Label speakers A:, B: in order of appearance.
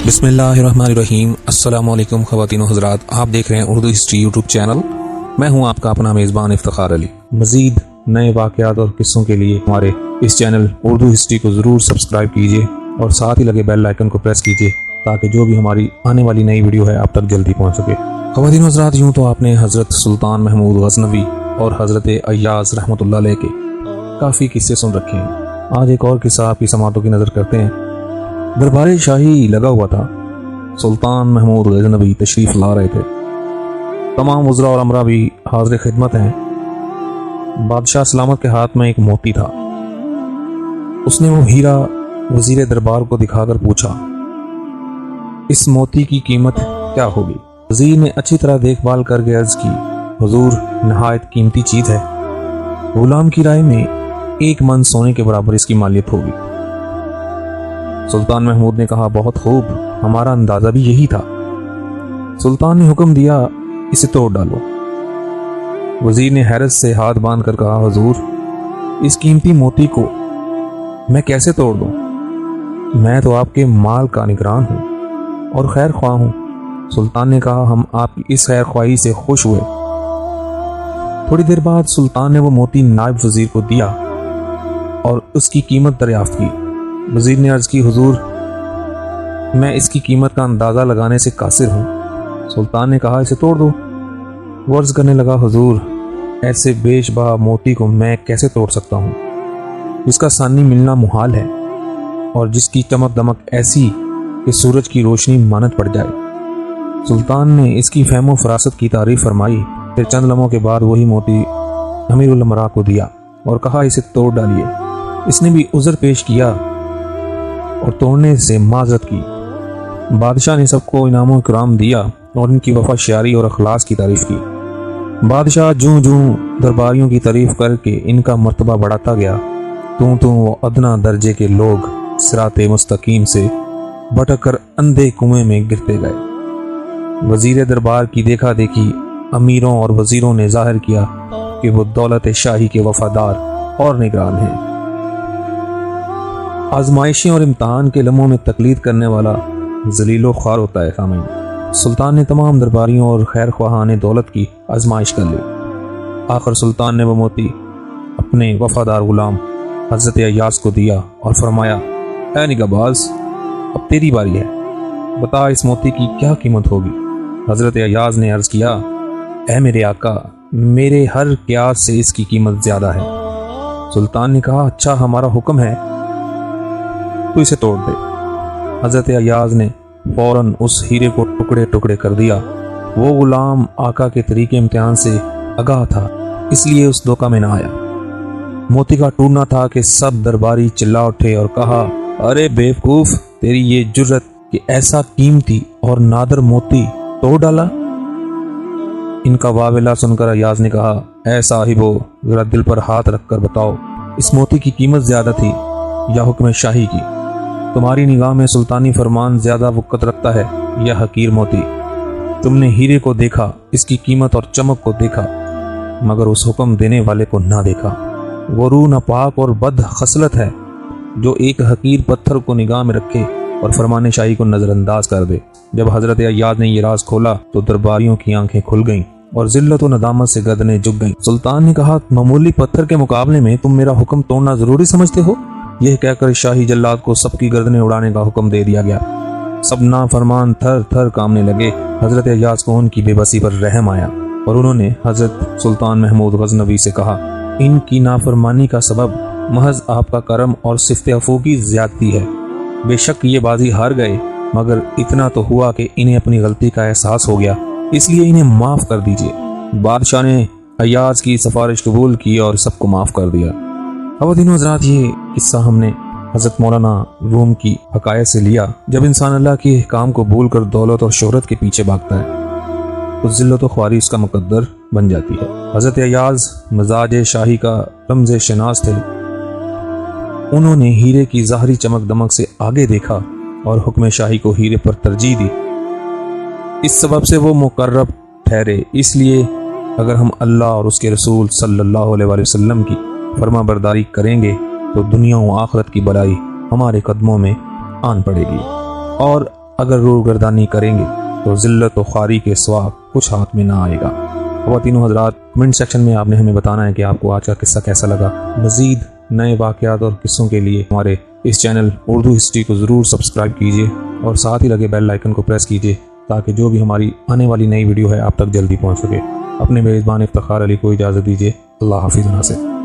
A: بسم اللہ الرحمن الرحیم۔ السلام علیکم خواتین و حضرات، آپ دیکھ رہے ہیں اردو ہسٹری یوٹیوب چینل۔ میں ہوں آپ کا اپنا میزبان افتخار علی۔ مزید نئے واقعات اور قصوں کے لیے ہمارے اس چینل اردو ہسٹری کو ضرور سبسکرائب کیجیے اور ساتھ ہی لگے بیل آئیکن کو پریس کیجیے تاکہ جو بھی ہماری آنے والی نئی ویڈیو ہے آپ تک جلدی پہنچ سکے۔ خواتین و حضرات، یوں تو آپ نے حضرت سلطان محمود غزنوی اور حضرت ایاز رحمۃ اللہ علیہ کے کافی قصے سن رکھے ہیں۔ آج ایک اور قصہ آپ کی سماعتوں کی نظر کرتے ہیں۔ دربار شاہی لگا ہوا تھا۔ سلطان محمود غزنوی تشریف لا رہے تھے۔ تمام وزراء اور امراء بھی حاضر خدمت ہیں۔ بادشاہ سلامت کے ہاتھ میں ایک موتی تھا۔ اس نے وہ ہیرا وزیر دربار کو دکھا کر پوچھا، اس موتی کی قیمت کیا ہوگی؟ وزیر نے اچھی طرح دیکھ بھال کر کے عرض کی، حضور نہایت قیمتی چیز ہے، غلام کی رائے میں 1 من سونے کے برابر اس کی مالیت ہوگی۔ سلطان محمود نے کہا، بہت خوب، ہمارا اندازہ بھی یہی تھا۔ سلطان نے حکم دیا، اسے توڑ ڈالو۔ وزیر نے حیرت سے ہاتھ باندھ کر کہا، حضور اس قیمتی موتی کو میں کیسے توڑ دوں؟ میں تو آپ کے مال کا نگران ہوں اور خیر خواہ ہوں۔ سلطان نے کہا، ہم آپ کی اس خیر خواہی سے خوش ہوئے۔ تھوڑی دیر بعد سلطان نے وہ موتی نائب وزیر کو دیا اور اس کی قیمت دریافت کی۔ وزیر نے عرض کی، حضور میں اس کی قیمت کا اندازہ لگانے سے قاصر ہوں۔ سلطان نے کہا، اسے توڑ دو۔ وہ عرض کرنے لگا، حضور ایسے بیش بہا موتی کو میں کیسے توڑ سکتا ہوں، جس کا ثانی ملنا محال ہے اور جس کی چمک دمک ایسی کہ سورج کی روشنی مانند پڑ جائے۔ سلطان نے اس کی فہم و فراست کی تعریف فرمائی۔ پھر چند لمحوں کے بعد وہی موتی امیر الامراء کو دیا اور کہا، اسے توڑ ڈالیے۔ اس نے بھی عذر پیش کیا اور توڑنے سے معذرت کی۔ بادشاہ نے سب کو انعام و اکرام دیا اور ان کی وفا شیاری اور اخلاص کی تعریف کی۔ بادشاہ جوں درباریوں کی تعریف کر کے ان کا مرتبہ بڑھاتا گیا، وہ ادنا درجے کے لوگ صراط مستقیم سے بھٹک کر اندھے کنویں میں گرتے گئے۔ وزیر دربار کی دیکھا دیکھی امیروں اور وزیروں نے ظاہر کیا کہ وہ دولت شاہی کے وفادار اور نگران ہیں۔ آزمائشیں اور امتحان کے لمحوں میں تقلید کرنے والا ذلیل و خوار ہوتا ہے۔ سامعین، سلطان نے تمام درباریوں اور خیر خواہان دولت کی آزمائش کر لی۔ آخر سلطان نے وہ موتی اپنے وفادار غلام حضرت ایاز کو دیا اور فرمایا، اے نگہ باز، اب تیری باری ہے، بتا اس موتی کی کیا قیمت ہوگی؟ حضرت ایاز نے عرض کیا، اے میرے آقا، میرے ہر قیاس سے اس کی قیمت زیادہ ہے۔ سلطان نے کہا، اچھا، ہمارا حکم ہے تو اسے توڑ دے۔ حضرت ایاز نے فوراً اس ہیرے کو ٹکڑے ٹکڑے کر دیا۔ وہ غلام آقا کے طریقے امتحان سے آگاہ تھا، اس لیے اس دھوکہ میں نہ آیا۔ موتی کا ٹوٹنا تھا کہ سب درباری چلا اٹھے اور کہا، ارے بیوقوف، تیری یہ جرت کہ ایسا قیمتی اور نادر موتی توڑ ڈالا۔ ان کا واویلا سن کر ایاز نے کہا، اے صاحبو، ذرا دل پر ہاتھ رکھ کر بتاؤ، اس موتی کی قیمت زیادہ تھی یا حکم شاہی کی؟ تمہاری نگاہ میں سلطانی فرمان زیادہ وقت رکھتا ہے یا حقیر موتی؟ تم نے ہیرے کو دیکھا، اس کی قیمت اور چمک کو دیکھا، مگر اس حکم دینے والے کو نہ دیکھا۔ وہ روح ناپاک اور بد خصلت ہے جو ایک حقیر پتھر کو نگاہ میں رکھے اور فرمان شاہی کو نظر انداز کر دے۔ جب حضرت ایاز نے یہ راز کھولا تو درباریوں کی آنکھیں کھل گئیں اور ذلت و ندامت سے گردنیں جھک گئیں۔ سلطان نے کہا، معمولی پتھر کے مقابلے میں تم میرا حکم توڑنا ضروری سمجھتے ہو؟ یہ کہہ کر شاہی جلاد کو سب کی گردنیں اڑانے کا حکم دے دیا گیا۔ سب نافرمان تھر تھر کامنے لگے۔ حضرت ایاز کو ان کی بے بسی پر رحم آیا اور انہوں نے حضرت سلطان محمود غزنوی سے کہا، ان کی نافرمانی کا سبب محض آپ کا کرم اور صفت عفو کی زیادتی ہے۔ بے شک یہ بازی ہار گئے، مگر اتنا تو ہوا کہ انہیں اپنی غلطی کا احساس ہو گیا، اس لیے انہیں معاف کر دیجیے۔ بادشاہ نے ایاز کی سفارش قبول کی اور سب کو معاف کر دیا۔ خواتین و حضرات، یہ قصہ ہم نے حضرت مولانا روم کی حکایت سے لیا۔ جب انسان اللہ کے احکام کو بھول کر دولت اور شہرت کے پیچھے بھاگتا ہے تو ذلت و خواری اس کا مقدر بن جاتی ہے۔ حضرت ایاز مزاج شاہی کا رمز شناس تھے۔ انہوں نے ہیرے کی ظاہری چمک دمک سے آگے دیکھا اور حکم شاہی کو ہیرے پر ترجیح دی۔ اس سبب سے وہ مقرب ٹھہرے۔ اس لیے اگر ہم اللہ اور اس کے رسول صلی اللہ علیہ وسلم کی فرما برداری کریں گے تو دنیا و آخرت کی بلائی ہمارے قدموں میں آن پڑے گی، اور اگر روگردانی کریں گے تو ذلت و خواری کے سوا کچھ ہاتھ میں نہ آئے گا۔ خواتین و حضرات، کمنٹ سیکشن میں آپ نے ہمیں بتانا ہے کہ آپ کو آج کا قصہ کیسا لگا۔ مزید نئے واقعات اور قصوں کے لیے ہمارے اس چینل اردو ہسٹری کو ضرور سبسکرائب کیجیے اور ساتھ ہی لگے بیل آئیکن کو پریس کیجیے تاکہ جو بھی ہماری آنے والی نئی ویڈیو ہے آپ تک جلدی پہنچ سکے۔ اپنے میزبان افتخار علی کو اجازت دیجیے۔ اللہ حافظ ناصر۔